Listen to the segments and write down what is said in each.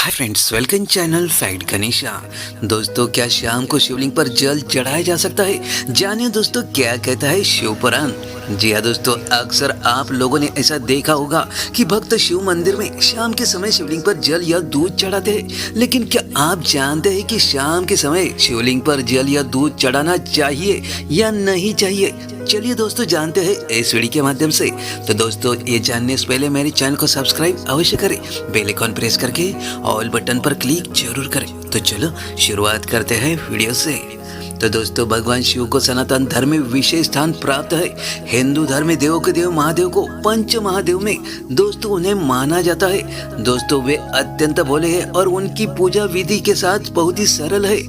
Hi friends, welcome channel fact Ganesha. दोस्तों, क्या शाम को शिवलिंग पर जल चढ़ाया जा सकता है? जानिए दोस्तों, क्या कहता है शिव पुराण। जी हाँ दोस्तों, अक्सर आप लोगों ने ऐसा देखा होगा कि भक्त शिव मंदिर में शाम के समय शिवलिंग पर जल या दूध चढ़ाते हैं। लेकिन क्या आप जानते हैं कि शाम के समय शिवलिंग पर जल या दूध चढ़ाना चाहिए या नहीं चाहिए? चलिए दोस्तों, जानते हैं इस वीडियो के माध्यम से। तो दोस्तों, ये जानने से पहले मेरे चैनल को सब्सक्राइब अवश्य करें, बेल आइकन प्रेस करके ऑल बटन पर क्लिक जरूर करें। तो चलो शुरुआत करते हैं वीडियो से। तो दोस्तों, भगवान शिव को सनातन धर्म में विशेष स्थान प्राप्त है। हिंदू धर्म में देवों के देव महादेव को पंच महादेव में दोस्तों उन्हें माना जाता है। दोस्तों, वे अत्यंत भोले हैं और उनकी पूजा विधि के साथ बहुत ही सरल है।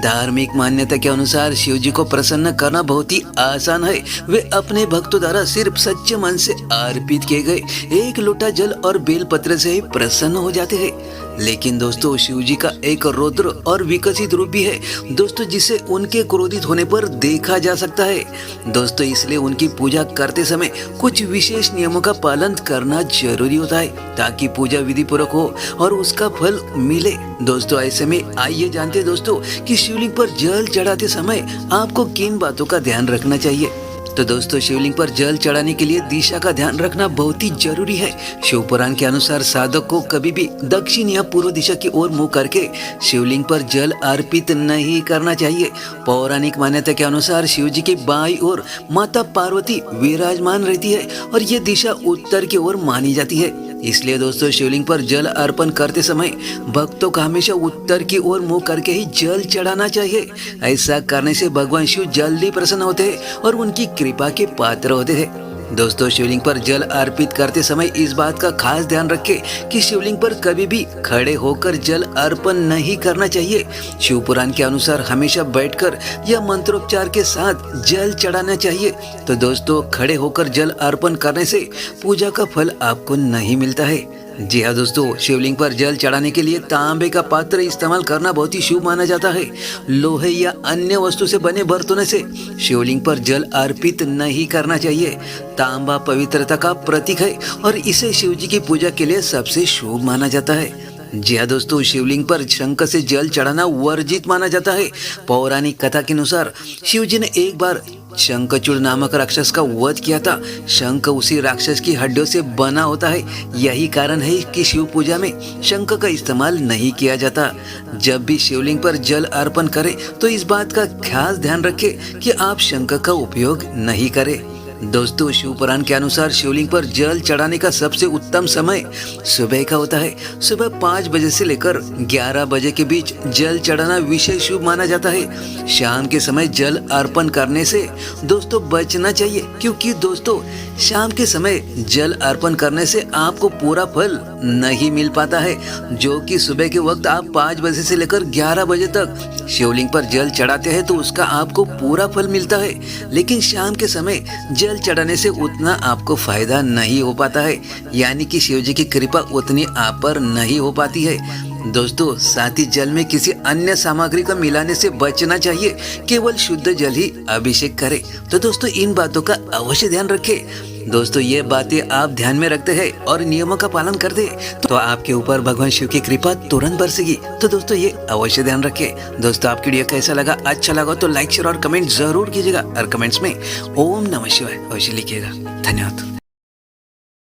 धार्मिक मान्यता के अनुसार शिव जी को प्रसन्न करना बहुत ही आसान है। वे अपने भक्तों द्वारा सिर्फ सच्चे मन से अर्पित किए गए एक लोटा जल और बेलपत्र से ही प्रसन्न हो जाते हैं। लेकिन दोस्तों, शिव जी का एक रौद्र और विकसित रूप भी है दोस्तों, जिसे उनके क्रोधित होने पर देखा जा सकता है। दोस्तों, इसलिए उनकी पूजा करते समय कुछ विशेष नियमों का पालन करना जरूरी होता है ताकि पूजा विधि पूर्वक हो और उसका फल मिले। दोस्तों, ऐसे में आइए जानते हैं दोस्तों कि शिवलिंग पर जल चढ़ाते समय आपको किन बातों का ध्यान रखना चाहिए। तो दोस्तों, शिवलिंग पर जल चढ़ाने के लिए दिशा का ध्यान रखना बहुत ही जरूरी है। शिव पुराण के अनुसार साधक को कभी भी दक्षिण या पूर्व दिशा की ओर मुंह करके शिवलिंग पर जल अर्पित नहीं करना चाहिए। पौराणिक मान्यता के अनुसार शिव जी की बाईं ओर माता पार्वती विराजमान रहती है और ये दिशा उत्तर की ओर मानी जाती है। इसलिए दोस्तों, शिवलिंग पर जल अर्पण करते समय भक्तों को हमेशा उत्तर की ओर मुंह करके ही जल चढ़ाना चाहिए। ऐसा करने से भगवान शिव जल्दी प्रसन्न होते हैं और उनकी कृपा के पात्र होते हैं। दोस्तों, शिवलिंग पर जल अर्पित करते समय इस बात का खास ध्यान रखें कि शिवलिंग पर कभी भी खड़े होकर जल अर्पण नहीं करना चाहिए। शिव पुराण के अनुसार हमेशा बैठकर या मंत्रोच्चार के साथ जल चढ़ाना चाहिए। तो दोस्तों, खड़े होकर जल अर्पण करने से पूजा का फल आपको नहीं मिलता है। जी हाँ दोस्तों, शिवलिंग पर जल चढ़ाने के लिए तांबे का पात्र इस्तेमाल करना बहुत ही शुभ माना जाता है। लोहे या अन्य वस्तु से बने बर्तनों से शिवलिंग पर जल अर्पित नहीं करना चाहिए। तांबा पवित्रता का प्रतीक है और इसे शिव जी की पूजा के लिए सबसे शुभ माना जाता है। जी हाँ दोस्तों, शिवलिंग पर शंख से जल चढ़ाना वर्जित माना जाता है। पौराणिक कथा के अनुसार शिव जी ने एक बार शंखचूड़ नामक राक्षस का वध किया था। शंख उसी राक्षस की हड्डियों से बना होता है। यही कारण है कि शिव पूजा में शंख का इस्तेमाल नहीं किया जाता। जब भी शिवलिंग पर जल अर्पण करें तो इस बात का खास ध्यान रखें कि आप शंख का उपयोग नहीं करें। दोस्तों, शिव पुराण के अनुसार शिवलिंग पर जल चढ़ाने का सबसे उत्तम समय सुबह का होता है। सुबह 5 बजे से लेकर 11 बजे के बीच जल चढ़ाना विशेष शुभ माना जाता है। शाम के समय जल अर्पण करने से दोस्तों बचना चाहिए, क्योंकि दोस्तों शाम के समय जल अर्पण करने से आपको पूरा फल नहीं मिल पाता है, जो कि सुबह के वक्त आप 5 बजे से लेकर 11 बजे तक शिवलिंग पर जल चढ़ाते हैं तो उसका आपको पूरा फल मिलता है। लेकिन शाम के समय जल चढ़ाने से उतना आपको फायदा नहीं हो पाता है, यानी कि शिव जी की कृपा उतनी आप पर नहीं हो पाती है। दोस्तों, साथ ही जल में किसी अन्य सामग्री का मिलाने से बचना चाहिए। केवल शुद्ध जल ही अभिषेक करें। तो दोस्तों, इन बातों का अवश्य ध्यान रखें। दोस्तों, ये बातें आप ध्यान में रखते हैं और नियमों का पालन करते हैं तो आपके ऊपर भगवान शिव की कृपा तुरंत बरसेगी। तो दोस्तों, ये अवश्य ध्यान रखें। दोस्तों, आपकी वीडियो कैसा लगा? अच्छा लगा तो लाइक शेयर और कमेंट जरूर कीजिएगा और कमेंट्स में ओम नमः शिवाय अवश्य लिखिएगा। धन्यवाद।